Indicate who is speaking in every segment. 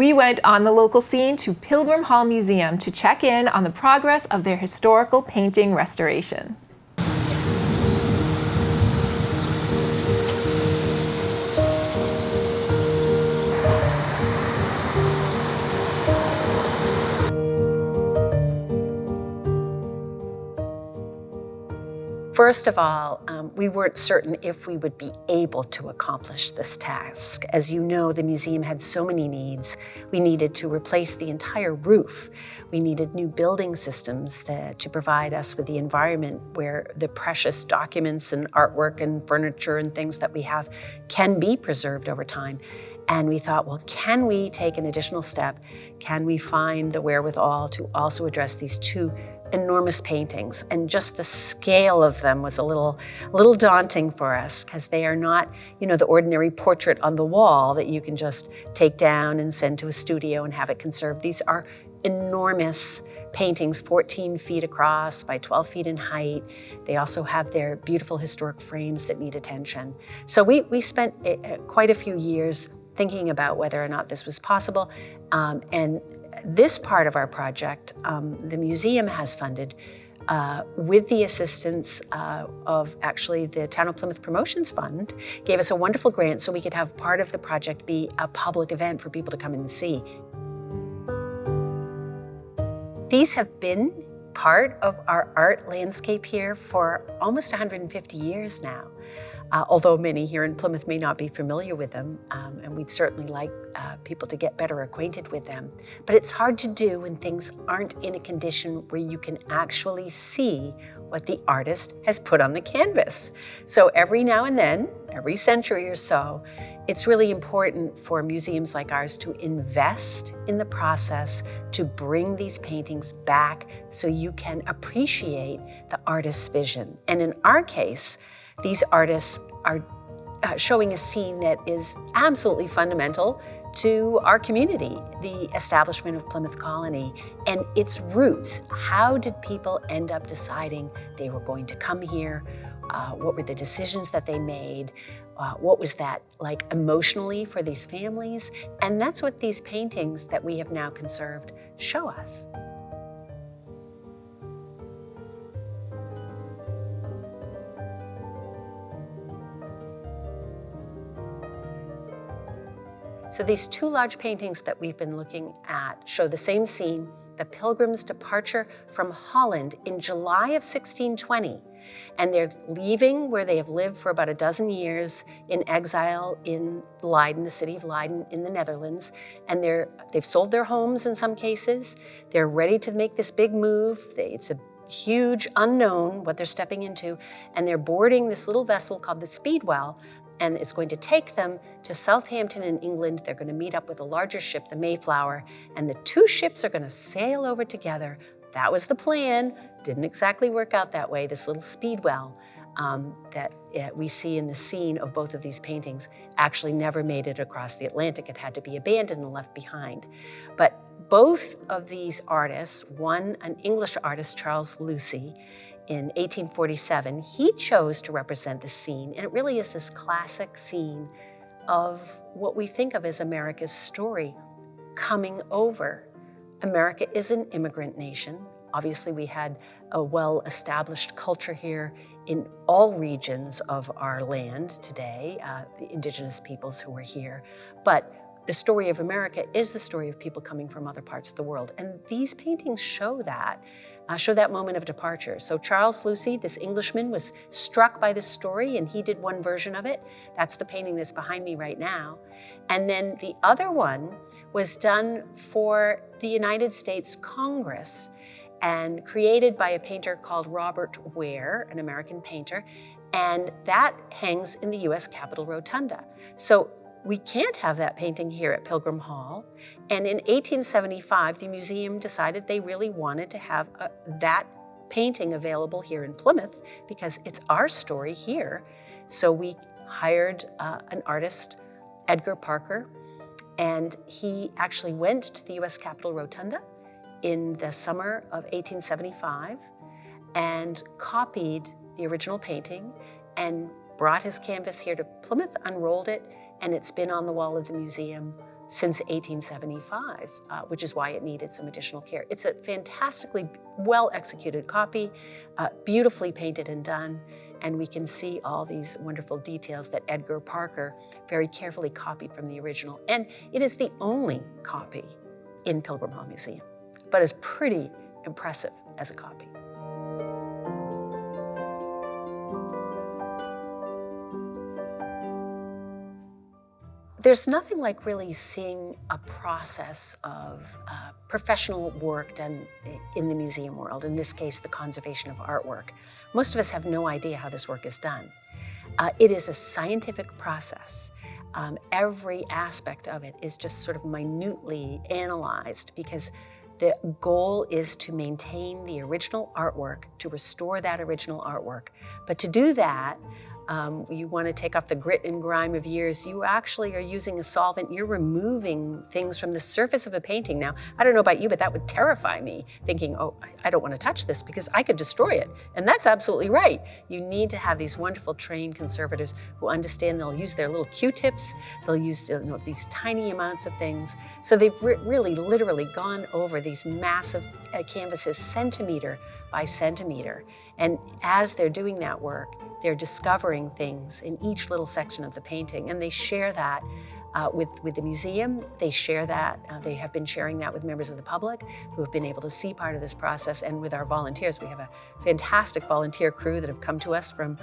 Speaker 1: We went on the local scene to Pilgrim Hall Museum to check in on the progress of their historical painting restoration.
Speaker 2: First of all, we weren't certain if we would be able to accomplish this task. As you know, the museum had so many needs. We needed to replace the entire roof. We needed new building systems to provide us with the environment where the precious documents and artwork and furniture and things that we have can be preserved over time. And we thought, well, can we take an additional step? Can we find the wherewithal to also address these two enormous paintings? And just the scale of them was a little daunting for us, because they are not, the ordinary portrait on the wall that you can just take down and send to a studio and have it conserved. These are enormous paintings, 14 feet across by 12 feet in height. They also have their beautiful historic frames that need attention. So we spent quite a few years thinking about whether or not this was possible. And this part of our project, the museum has funded with the assistance of actually the Town of Plymouth Promotions Fund, gave us a wonderful grant so we could have part of the project be a public event for people to come and see. These have been part of our art landscape here for almost 150 years now. Although many here in Plymouth may not be familiar with them, and we'd certainly like people to get better acquainted with them. But it's hard to do when things aren't in a condition where you can actually see what the artist has put on the canvas. So every now and then, every century or so, it's really important for museums like ours to invest in the process to bring these paintings back so you can appreciate the artist's vision. And in our case, these artists are showing a scene that is absolutely fundamental to our community, the establishment of Plymouth Colony and its roots. How did people end up deciding they were going to come here? What were the decisions that they made? What was that like emotionally for these families? And that's what these paintings that we have now conserved show us. So these two large paintings that we've been looking at show the same scene, the Pilgrim's departure from Holland in July of 1620. And they're leaving where they have lived for about a dozen years in exile in Leiden, the city of Leiden in the Netherlands. And they've sold their homes in some cases. They're ready to make this big move. It's a huge unknown what they're stepping into. And they're boarding this little vessel called the Speedwell, and it's going to take them to Southampton in England. They're going to meet up with a larger ship, the Mayflower, and the two ships are going to sail over together. That was the plan. Didn't exactly work out that way. This little Speedwell that we see in the scene of both of these paintings actually never made it across the Atlantic. It had to be abandoned and left behind. But both of these artists, one an English artist, Charles Lucy, in 1847, he chose to represent the scene, and it really is this classic scene of what we think of as America's story coming over. America is an immigrant nation. Obviously, we had a well-established culture here in all regions of our land today, the indigenous peoples who were here. But the story of America is the story of people coming from other parts of the world. And these paintings show that moment of departure. So Charles Lucy, this Englishman, was struck by this story, and he did one version of it. That's the painting that's behind me right now. And then the other one was done for the United States Congress and created by a painter called Robert Ware, an American painter, and that hangs in the US Capitol Rotunda. So we can't have that painting here at Pilgrim Hall. And in 1875, the museum decided they really wanted to have that painting available here in Plymouth because it's our story here. So we hired an artist, Edgar Parker, and he actually went to the US Capitol Rotunda in the summer of 1875 and copied the original painting and brought his canvas here to Plymouth, unrolled it, and it's been on the wall of the museum since 1875, which is why it needed some additional care. It's a fantastically well-executed copy, beautifully painted and done, and we can see all these wonderful details that Edgar Parker very carefully copied from the original. And it is the only copy in Pilgrim Hall Museum, but it's pretty impressive as a copy. There's nothing like really seeing a process of professional work done in the museum world, in this case, the conservation of artwork. Most of us have no idea how this work is done. It is a scientific process. Every aspect of it is just sort of minutely analyzed because the goal is to maintain the original artwork, to restore that original artwork. But to do that, you want to take off the grit and grime of years. You actually are using a solvent. You're removing things from the surface of a painting. Now, I don't know about you, but that would terrify me, thinking, oh, I don't want to touch this because I could destroy it. And that's absolutely right. You need to have these wonderful trained conservators who understand. They'll use their little Q-tips. They'll use these tiny amounts of things. So they've really, literally gone over these massive canvases, centimeter by centimeter. And as they're doing that work, they're discovering things in each little section of the painting, and they share that with the museum. They share that. They have been sharing that with members of the public who have been able to see part of this process, and with our volunteers. We have a fantastic volunteer crew that have come to us from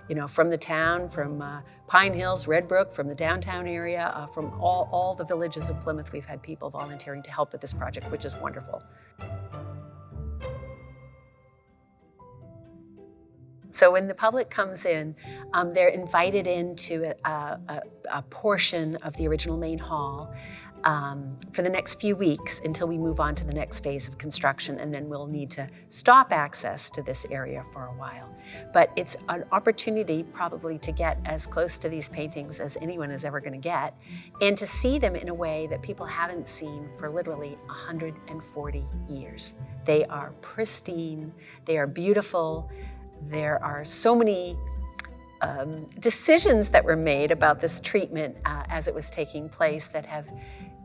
Speaker 2: the town, from Pine Hills, Red Brook, from the downtown area, from all the villages of Plymouth. We've had people volunteering to help with this project, which is wonderful. So when the public comes in, they're invited into a portion of the original main hall for the next few weeks until we move on to the next phase of construction, and then we'll need to stop access to this area for a while. But it's an opportunity probably to get as close to these paintings as anyone is ever going to get, and to see them in a way that people haven't seen for literally 140 years. They are pristine, they are beautiful. There are so many decisions that were made about this treatment as it was taking place that have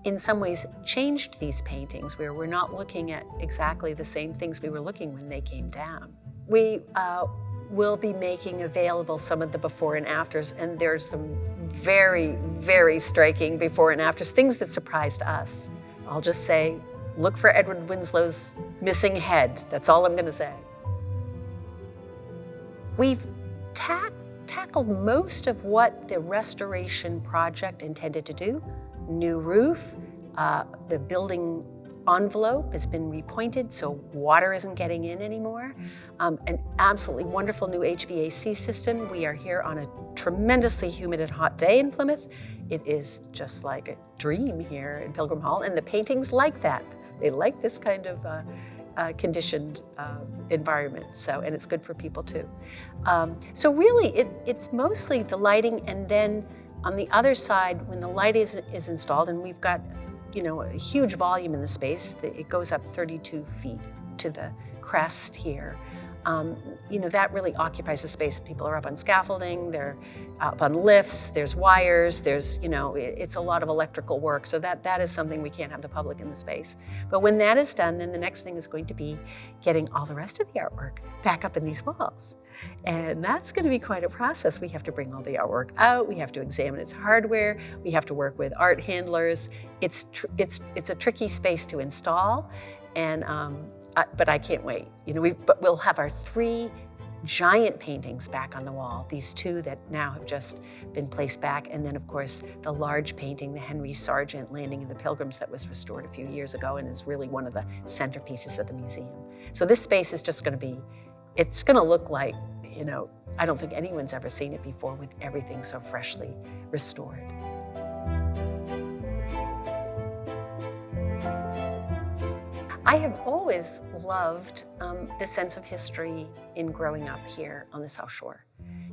Speaker 2: in some ways changed these paintings, where we're not looking at exactly the same things we were looking when they came down. We will be making available some of the before and afters, and there's some very, very striking before and afters, things that surprised us. I'll just say, look for Edward Winslow's missing head. That's all I'm going to say. We've tackled most of what the restoration project intended to do. New roof, the building envelope has been repointed so water isn't getting in anymore. An absolutely wonderful new HVAC system. We are here on a tremendously humid and hot day in Plymouth. It is just like a dream here in Pilgrim Hall, and the paintings like that. They like this kind of conditioned environment, and it's good for people too. So really, it's mostly the lighting, and then on the other side, when the light is installed, and we've got a huge volume in the space, it goes up 32 feet to the crest here. That really occupies the space. People are up on scaffolding, they're up on lifts, there's wires, it's a lot of electrical work. So that is something we can't have the public in the space. But when that is done, then the next thing is going to be getting all the rest of the artwork back up in these walls. And that's going to be quite a process. We have to bring all the artwork out, we have to examine its hardware, we have to work with art handlers. It's a tricky space to install. But I can't wait. But we'll have our 3 giant paintings back on the wall. These 2 that now have just been placed back, and then of course the large painting, the Henry Sargent Landing in the Pilgrims, that was restored a few years ago and is really one of the centerpieces of the museum. So this space is just going to be, it's going to look like, I don't think anyone's ever seen it before, with everything so freshly restored. I have always loved the sense of history in growing up here on the South Shore.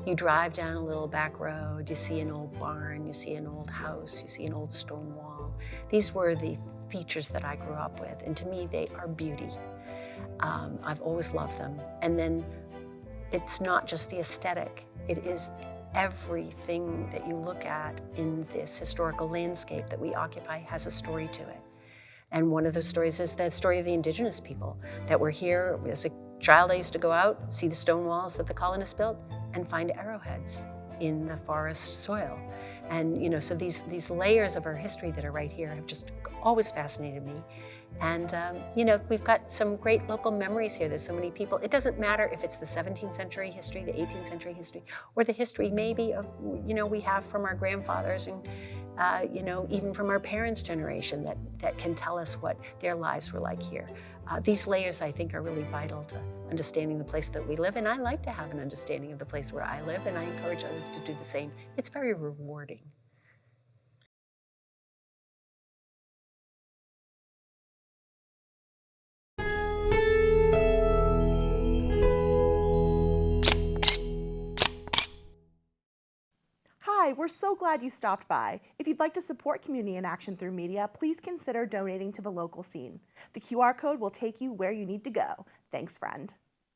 Speaker 2: You drive down a little back road, you see an old barn, you see an old house, you see an old stone wall. These were the features that I grew up with, and to me they are beauty. I've always loved them. And then it's not just the aesthetic, it is everything that you look at in this historical landscape that we occupy has a story to it. And one of those stories is the story of the indigenous people that were here. As a child, I used to go out, see the stone walls that the colonists built, and find arrowheads in the forest soil. And so these layers of our history that are right here have just always fascinated me. And we've got some great local memories here. There's so many people. It doesn't matter if it's the 17th century history, the 18th century history, or the history maybe of we have from our grandfathers and even from our parents' generation that can tell us what their lives were like here. These layers, I think, are really vital to understanding the place that we live, and I like to have an understanding of the place where I live, and I encourage others to do the same. It's very rewarding.
Speaker 3: Hi, we're so glad you stopped by. If you'd like to support Community in Action through media, please consider donating to the local scene. The QR code will take you where you need to go. Thanks, friend.